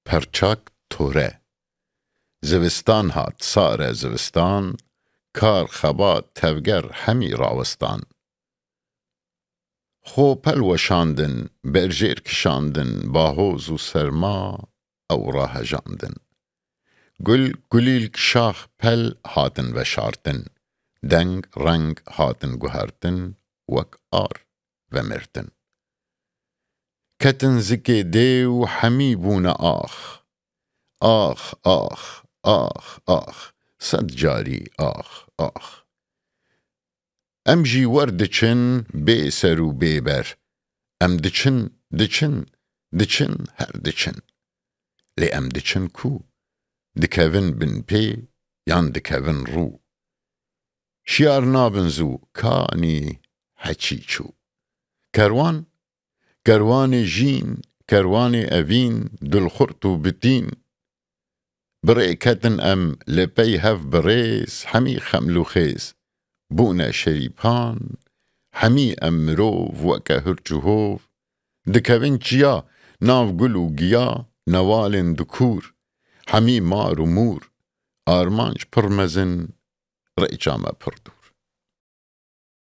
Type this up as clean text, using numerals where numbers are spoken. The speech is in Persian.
پرچاک توره. زوستان هات ساره زوستان، کار خبات تفگر همی راوستان. خو پل وشاندن برجیر کشاندن، با حوز و سرما او راه جاندن. گل گلیل شاخ پل هاتن و شارتن، دنگ رنگ هاتن گوهرتن وک آر و مرتن. کتن زکی دیو همی بون آخ، آخ آخ آخ آخ صد جاری آخ آخ. ام جی وردچن بی سر و بی بر، ام دچن دچن دچن هر دچن. لی ام دچن کو دکوین بن پی یان دکوین رو. شیار نابن زو کانی هچی چو. کروان کروان جین کروان اوین دل خورتو بتین. برای کتن ام لپی هف بریز همی خملو خیز. بونا شریپان همی امرو وکه هرچوهوف. دکوین چیا ناو گلو گیا نوالن دکور. همی مار و مور آرمانج پرمزن رئیجامه پردو.